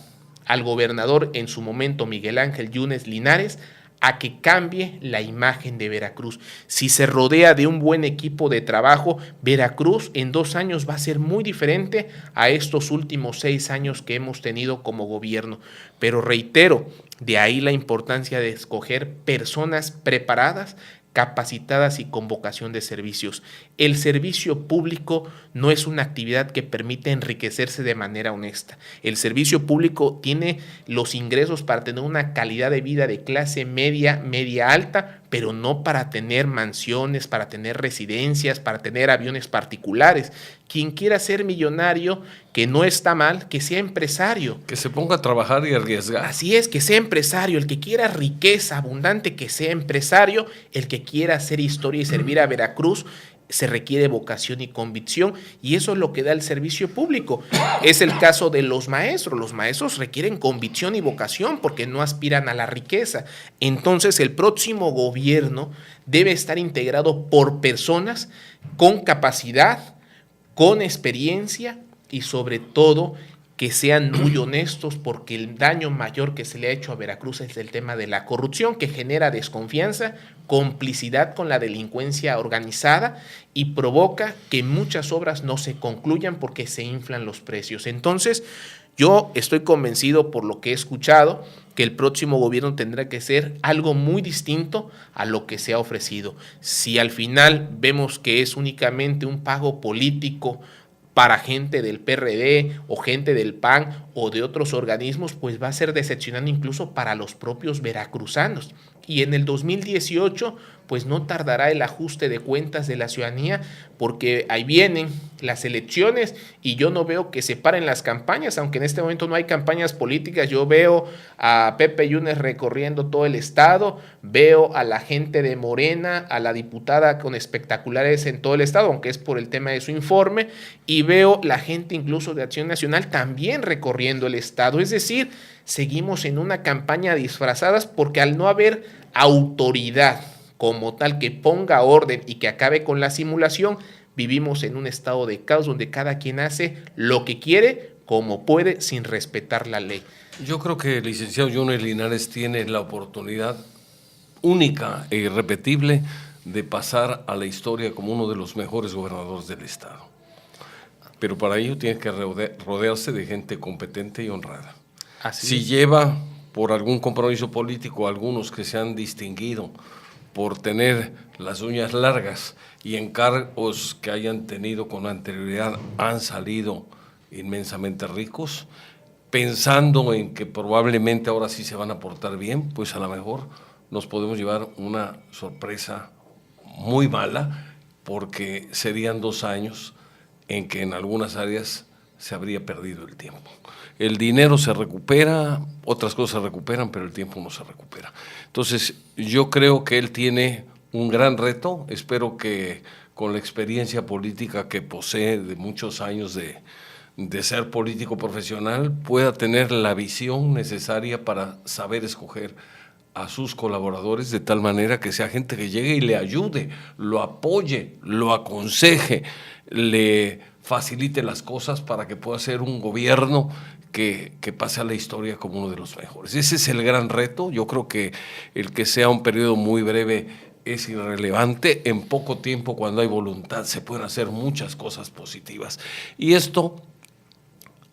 C: al gobernador en su momento Miguel Ángel Yunes Linares a que cambie la imagen de Veracruz. Si se rodea de un buen equipo de trabajo, Veracruz en 2 años va a ser muy diferente a estos últimos 6 años que hemos tenido como gobierno. Pero reitero, de ahí la importancia de escoger personas preparadas, capacitadas y con vocación de servicios. El servicio público no es una actividad que permite enriquecerse de manera honesta. El servicio público tiene los ingresos para tener una calidad de vida de clase media, media alta, pero no para tener mansiones, para tener residencias, para tener aviones particulares. Quien quiera ser millonario, que no está mal, que sea empresario.
B: Que se ponga a trabajar y arriesgar.
C: Así es, que sea empresario. El que quiera riqueza abundante, que sea empresario. El que quiera hacer historia y servir a Veracruz, se requiere vocación y convicción, y eso es lo que da el servicio público. Es el caso de los maestros. Los maestros requieren convicción y vocación porque no aspiran a la riqueza. Entonces, el próximo gobierno debe estar integrado por personas con capacidad, con experiencia y sobre todo que sean muy honestos, porque el daño mayor que se le ha hecho a Veracruz es el tema de la corrupción, que genera desconfianza, complicidad con la delincuencia organizada y provoca que muchas obras no se concluyan porque se inflan los precios. Entonces, yo estoy convencido por lo que he escuchado que el próximo gobierno tendrá que ser algo muy distinto a lo que se ha ofrecido. Si al final vemos que es únicamente un pago político para gente del PRD o gente del PAN o de otros organismos, pues va a ser decepcionante incluso para los propios veracruzanos. Y en el 2018, pues no tardará el ajuste de cuentas de la ciudadanía, porque ahí vienen las elecciones y yo no veo que se paren las campañas, aunque en este momento no hay campañas políticas. Yo veo a Pepe Yunes recorriendo todo el estado, veo a la gente de Morena, a la diputada con espectaculares en todo el estado, aunque es por el tema de su informe, y veo la gente incluso de Acción Nacional también recorriendo el estado. Es decir, seguimos en una campaña disfrazadas porque al no haber autoridad como tal que ponga orden y que acabe con la simulación, vivimos en un estado de caos donde cada quien hace lo que quiere, como puede, sin respetar la ley.
B: Yo creo que el licenciado Yunes Linares tiene la oportunidad única e irrepetible de pasar a la historia como uno de los mejores gobernadores del estado. Pero para ello tiene que rodearse de gente competente y honrada. Si lleva por algún compromiso político a algunos que se han distinguido por tener las uñas largas y en cargos que hayan tenido con anterioridad han salido inmensamente ricos, pensando en que probablemente ahora sí se van a portar bien, pues a lo mejor nos podemos llevar una sorpresa muy mala, porque serían 2 años en que en algunas áreas se habría perdido el tiempo. El dinero se recupera, otras cosas se recuperan, pero el tiempo no se recupera. Entonces, yo creo que él tiene un gran reto. Espero que con la experiencia política que posee de muchos años de ser político profesional, pueda tener la visión necesaria para saber escoger a sus colaboradores de tal manera que sea gente que llegue y le ayude, lo apoye, lo aconseje, le facilite las cosas para que pueda ser un gobierno que pase a la historia como uno de los mejores. Ese es el gran reto. Yo creo que el que sea un periodo muy breve es irrelevante. En poco tiempo, cuando hay voluntad, se pueden hacer muchas cosas positivas. Y esto,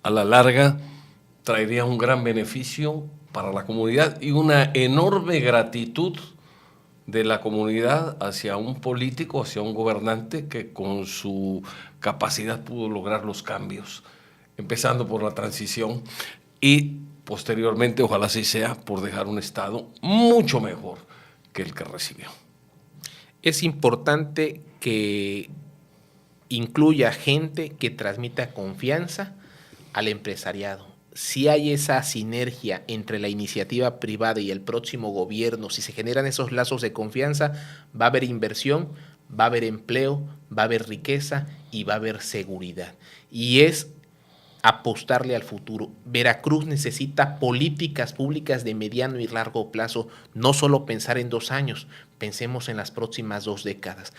B: a la larga, traería un gran beneficio para la comunidad y una enorme gratitud de la comunidad hacia un político, hacia un gobernante que con su capacidad pudo lograr los cambios, empezando por la transición y posteriormente, ojalá así sea, por dejar un Estado mucho mejor que el que recibió.
C: Es importante que incluya gente que transmita confianza al empresariado. Si hay esa sinergia entre la iniciativa privada y el próximo gobierno, si se generan esos lazos de confianza, va a haber inversión, va a haber empleo, va a haber riqueza y va a haber seguridad. Y es apostarle al futuro. Veracruz necesita políticas públicas de mediano y largo plazo, no solo pensar en 2 años, pensemos en las próximas 2 décadas.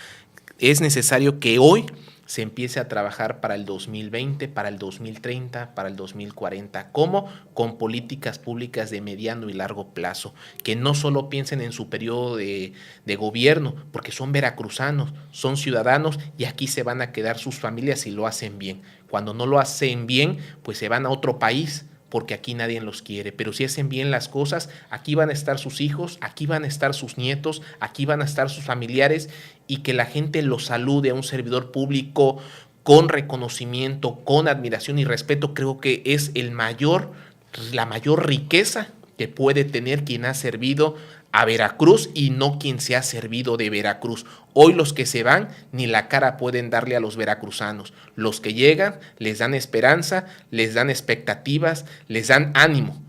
C: Es necesario que hoy se empiece a trabajar para el 2020, para el 2030, para el 2040. ¿Cómo? Con políticas públicas de mediano y largo plazo, que no solo piensen en su periodo de gobierno, porque son veracruzanos, son ciudadanos y aquí se van a quedar sus familias si lo hacen bien. Cuando no lo hacen bien, pues se van a otro país, porque aquí nadie los quiere. Pero si hacen bien las cosas, aquí van a estar sus hijos, aquí van a estar sus nietos, aquí van a estar sus familiares, y que la gente los salude a un servidor público con reconocimiento, con admiración y respeto, creo que es la mayor riqueza que puede tener quien ha servido a Veracruz y no quien se ha servido de Veracruz. Hoy los que se van ni la cara pueden darle a los veracruzanos. Los que llegan les dan esperanza, les dan expectativas, les dan ánimo.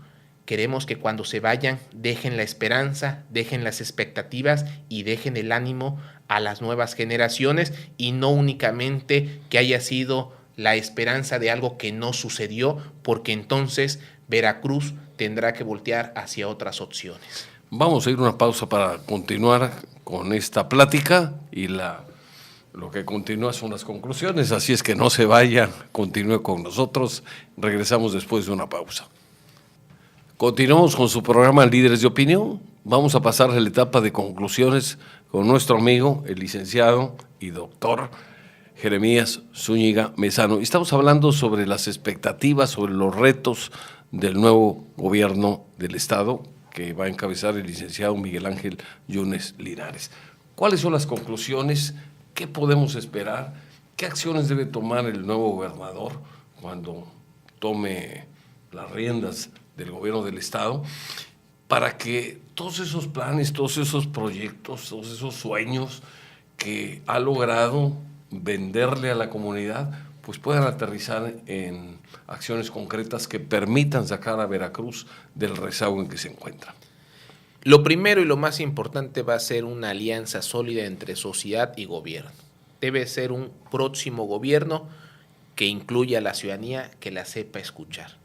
C: Queremos que cuando se vayan dejen la esperanza, dejen las expectativas y dejen el ánimo a las nuevas generaciones, y no únicamente que haya sido la esperanza de algo que no sucedió, porque entonces Veracruz tendrá que voltear hacia otras opciones.
B: Vamos a ir a una pausa para continuar con esta plática y lo que continúa son las conclusiones, así es que no se vaya, continúe con nosotros, regresamos después de una pausa. Continuamos con su programa Líderes de Opinión. Vamos a pasar a la etapa de conclusiones con nuestro amigo, el licenciado y doctor Jeremías Zúñiga Mezano. Estamos hablando sobre las expectativas, sobre los retos del nuevo gobierno del Estado que va a encabezar el licenciado Miguel Ángel Yunes Linares. ¿Cuáles son las conclusiones? ¿Qué podemos esperar? ¿Qué acciones debe tomar el nuevo gobernador cuando tome las riendas del gobierno del Estado para que todos esos planes, todos esos proyectos, todos esos sueños que ha logrado venderle a la comunidad, pues puedan aterrizar en acciones concretas que permitan sacar a Veracruz del rezago en que se encuentra?
C: Lo primero y lo más importante va a ser una alianza sólida entre sociedad y gobierno. Debe ser un próximo gobierno que incluya a la ciudadanía, que la sepa escuchar.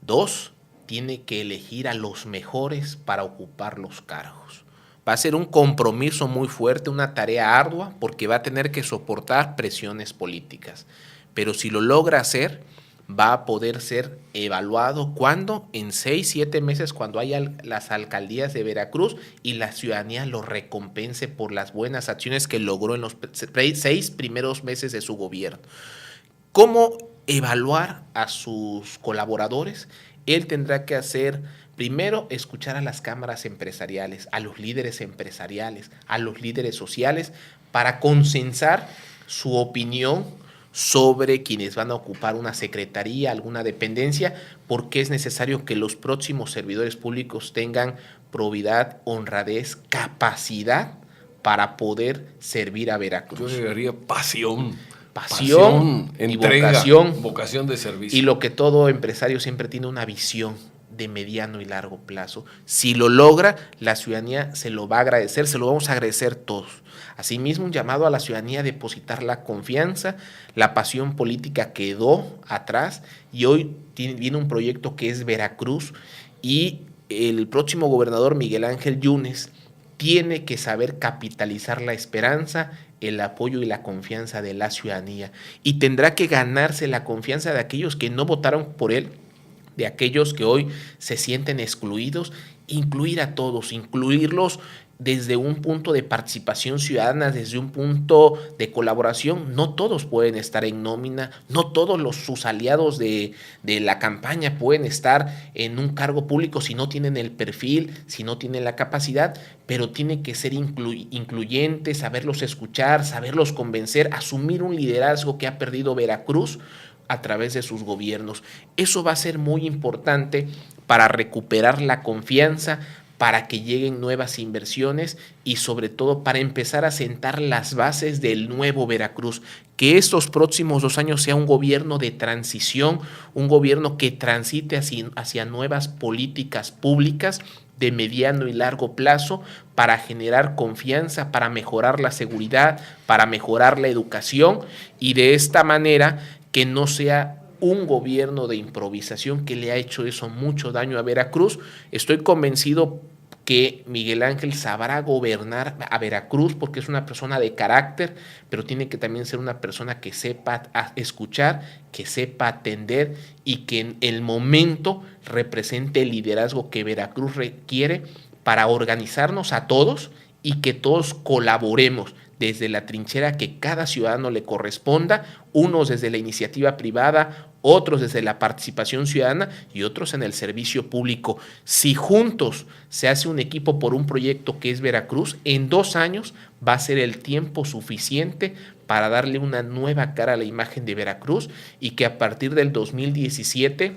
C: 2, tiene que elegir a los mejores para ocupar los cargos. Va a ser un compromiso muy fuerte, una tarea ardua, porque va a tener que soportar presiones políticas. Pero si lo logra hacer, va a poder ser evaluado ¿cuándo? En 6, 7 meses, cuando haya las alcaldías de Veracruz y la ciudadanía lo recompense por las buenas acciones que logró en los 6 primeros meses de su gobierno. ¿Cómo evaluar a sus colaboradores? Él tendrá que hacer, primero, escuchar a las cámaras empresariales, a los líderes empresariales, a los líderes sociales, para consensar su opinión, sobre quienes van a ocupar una secretaría, alguna dependencia, porque es necesario que los próximos servidores públicos tengan probidad, honradez, capacidad para poder servir a Veracruz.
B: Yo agregaría pasión
C: Y
B: entrega,
C: vocación.
B: Vocación de servicio.
C: Y lo que todo empresario siempre tiene, una visión de mediano y largo plazo. Si lo logra, la ciudadanía se lo va a agradecer, se lo vamos a agradecer todos. Asimismo, un llamado a la ciudadanía a depositar la confianza. La pasión política quedó atrás y hoy viene un proyecto que es Veracruz, y el próximo gobernador Miguel Ángel Yunes tiene que saber capitalizar la esperanza, el apoyo y la confianza de la ciudadanía, y tendrá que ganarse la confianza de aquellos que no votaron por él, de aquellos que hoy se sienten excluidos, incluir a todos, incluirlos desde un punto de participación ciudadana, desde un punto de colaboración. No todos pueden estar en nómina, no todos sus aliados de la campaña pueden estar en un cargo público si no tienen el perfil, si no tienen la capacidad, pero tiene que ser incluyente, saberlos escuchar, saberlos convencer, asumir un liderazgo que ha perdido Veracruz a través de sus gobiernos. Eso va a ser muy importante para recuperar la confianza, para que lleguen nuevas inversiones y sobre todo para empezar a sentar las bases del nuevo Veracruz. Que estos próximos 2 años sea un gobierno de transición, un gobierno que transite hacia nuevas políticas públicas de mediano y largo plazo para generar confianza, para mejorar la seguridad, para mejorar la educación, y de esta manera que no sea un gobierno de improvisación que le ha hecho eso mucho daño a Veracruz. Estoy convencido que Miguel Ángel sabrá gobernar a Veracruz porque es una persona de carácter, pero tiene que también ser una persona que sepa escuchar, que sepa atender y que en el momento represente el liderazgo que Veracruz requiere para organizarnos a todos y que todos colaboremos desde la trinchera que cada ciudadano le corresponda, unos desde la iniciativa privada, otros desde la participación ciudadana y otros en el servicio público. Si juntos se hace un equipo por un proyecto que es Veracruz, en 2 años va a ser el tiempo suficiente para darle una nueva cara a la imagen de Veracruz, y que a partir del 2017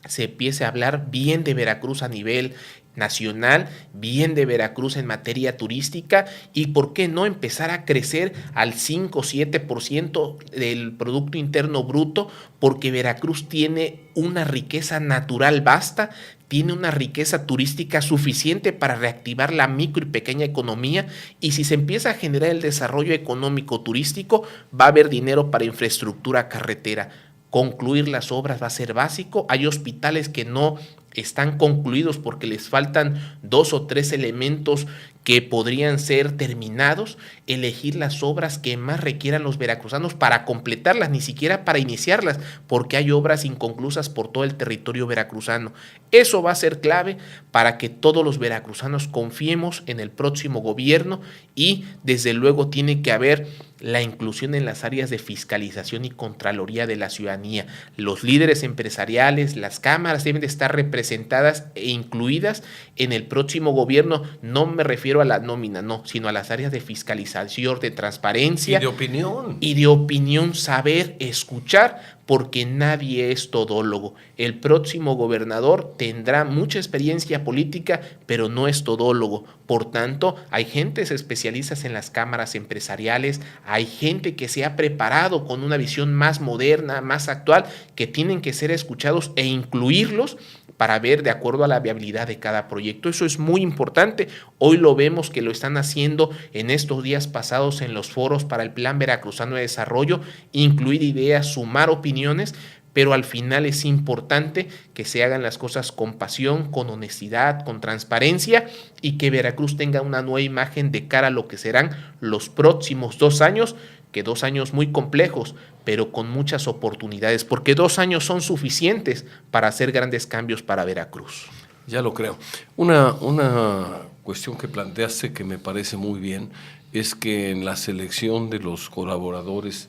C: se empiece a hablar bien de Veracruz a nivel nacional, bien de Veracruz en materia turística, y por qué no empezar a crecer al 5-7% del Producto Interno Bruto, porque Veracruz tiene una riqueza natural vasta, tiene una riqueza turística suficiente para reactivar la micro y pequeña economía, y si se empieza a generar el desarrollo económico turístico, va a haber dinero para infraestructura carretera. Concluir las obras va a ser básico. Hay hospitales que no están concluidos porque les faltan 2 o 3 elementos que podrían ser terminados. Elegir las obras que más requieran los veracruzanos para completarlas, ni siquiera para iniciarlas, porque hay obras inconclusas por todo el territorio veracruzano. Eso va a ser clave para que todos los veracruzanos confiemos en el próximo gobierno, y desde luego tiene que haber la inclusión en las áreas de fiscalización y contraloría de la ciudadanía. Los líderes empresariales, las cámaras deben de estar representadas e incluidas en el próximo gobierno. No me refiero a la nómina, no, sino a las áreas de fiscalización, de transparencia.
B: Y de opinión.
C: Y de opinión, saber escuchar, porque nadie es todólogo. El próximo gobernador tendrá mucha experiencia política, pero no es todólogo. Por tanto, hay gentes especialistas en las cámaras empresariales, hay gente que se ha preparado con una visión más moderna, más actual, que tienen que ser escuchados e incluirlos para ver de acuerdo a la viabilidad de cada proyecto. Eso es muy importante. Hoy lo vemos que lo están haciendo en estos días pasados en los foros para el Plan Veracruzano de Desarrollo, incluir ideas, sumar opiniones, pero al final es importante que se hagan las cosas con pasión, con honestidad, con transparencia, y que Veracruz tenga una nueva imagen de cara a lo que serán los próximos 2 años, que 2 años muy complejos, pero con muchas oportunidades, porque 2 años son suficientes para hacer grandes cambios para Veracruz.
B: Ya lo creo. Una cuestión que planteaste que me parece muy bien es que en la selección de los colaboradores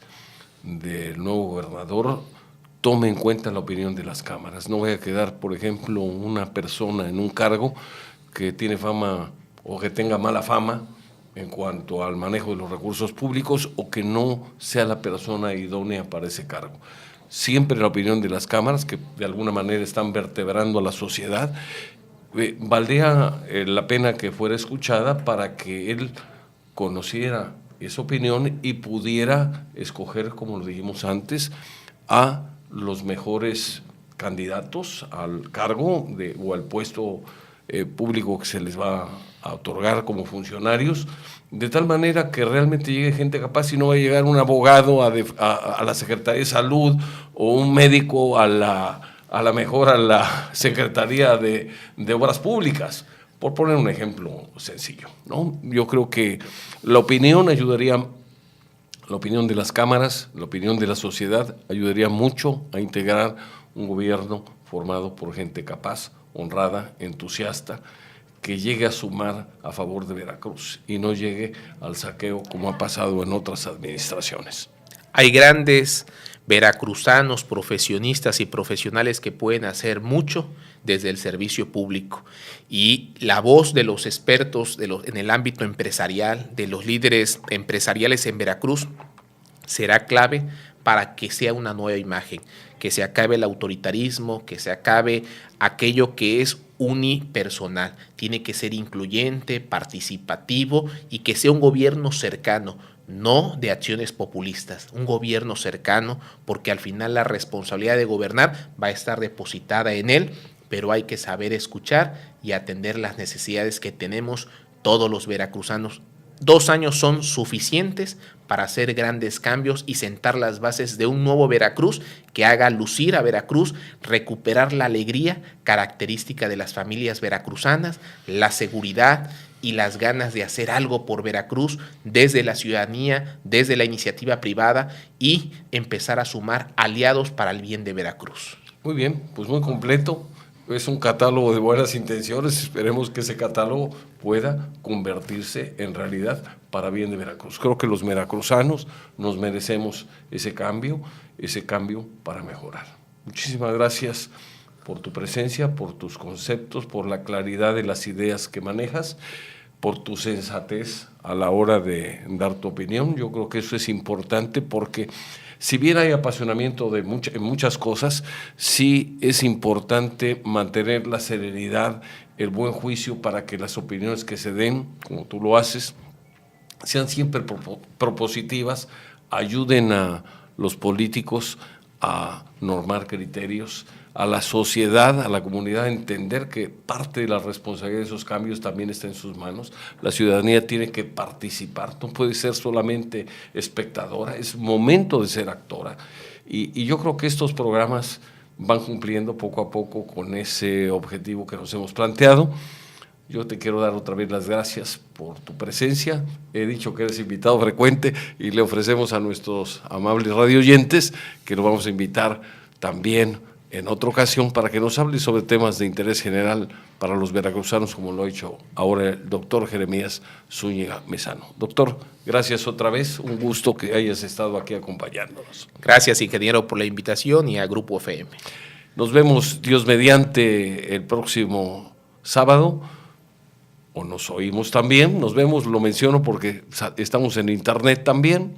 B: del nuevo gobernador tome en cuenta la opinión de las cámaras. No vaya a quedar, por ejemplo, una persona en un cargo que tiene fama o que tenga mala fama en cuanto al manejo de los recursos públicos o que no sea la persona idónea para ese cargo. Siempre la opinión de las cámaras, que de alguna manera están vertebrando a la sociedad, valdría la pena que fuera escuchada para que él conociera esa opinión y pudiera escoger, como lo dijimos antes, a los mejores candidatos al cargo o al puesto público que se les va a otorgar como funcionarios, de tal manera que realmente llegue gente capaz y no va a llegar un abogado a la Secretaría de Salud o un médico a la Secretaría de Obras Públicas, por poner un ejemplo sencillo, ¿no? Yo creo que la opinión ayudaría, la opinión de las cámaras, la opinión de la sociedad ayudaría mucho a integrar un gobierno formado por gente capaz, honrada, entusiasta, que llegue a sumar a favor de Veracruz y no llegue al saqueo como ha pasado en otras administraciones.
C: Hay grandes veracruzanos, profesionistas y profesionales que pueden hacer mucho desde el servicio público, y la voz de los expertos en el ámbito empresarial, de los líderes empresariales en Veracruz, será clave para que sea una nueva imagen, que se acabe el autoritarismo, que se acabe aquello que es unipersonal. Tiene que ser incluyente, participativo y que sea un gobierno cercano, no de acciones populistas, un gobierno cercano, porque al final la responsabilidad de gobernar va a estar depositada en él, pero hay que saber escuchar y atender las necesidades que tenemos todos los veracruzanos. 2 años son suficientes para hacer grandes cambios y sentar las bases de un nuevo Veracruz que haga lucir a Veracruz, recuperar la alegría característica de las familias veracruzanas, la seguridad y las ganas de hacer algo por Veracruz desde la ciudadanía, desde la iniciativa privada, y empezar a sumar aliados para el bien de Veracruz.
B: Muy bien, pues muy completo. Es un catálogo de buenas intenciones. Esperemos que ese catálogo pueda convertirse en realidad para bien de Veracruz. Creo que los veracruzanos nos merecemos ese cambio para mejorar. Muchísimas gracias por tu presencia, por tus conceptos, por la claridad de las ideas que manejas, por tu sensatez a la hora de dar tu opinión. Yo creo que eso es importante porque si bien hay apasionamiento en muchas cosas, sí es importante mantener la serenidad, el buen juicio para que las opiniones que se den, como tú lo haces, sean siempre propositivas, ayuden a los políticos a normar criterios, a la sociedad, a la comunidad, a entender que parte de la responsabilidad de esos cambios también está en sus manos. La ciudadanía tiene que participar, no puede ser solamente espectadora, es momento de ser actora. Y yo creo que estos programas van cumpliendo poco a poco con ese objetivo que nos hemos planteado. Yo te quiero dar otra vez las gracias por tu presencia. He dicho que eres invitado frecuente y le ofrecemos a nuestros amables radioyentes que lo vamos a invitar también en otra ocasión para que nos hable sobre temas de interés general para los veracruzanos, como lo ha hecho ahora el doctor Jeremías Zúñiga Mezano. Doctor, gracias otra vez, un gusto que hayas estado aquí acompañándonos.
C: Gracias, ingeniero, por la invitación, y a Grupo FM.
B: Nos vemos, Dios mediante, el próximo sábado, o nos oímos también, nos vemos, lo menciono porque estamos en internet también,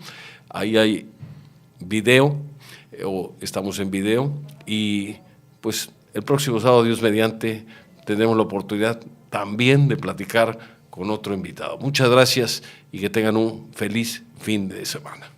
B: ahí hay video, o estamos en video, y pues el próximo sábado, Dios mediante, tendremos la oportunidad también de platicar con otro invitado. Muchas gracias y que tengan un feliz fin de semana.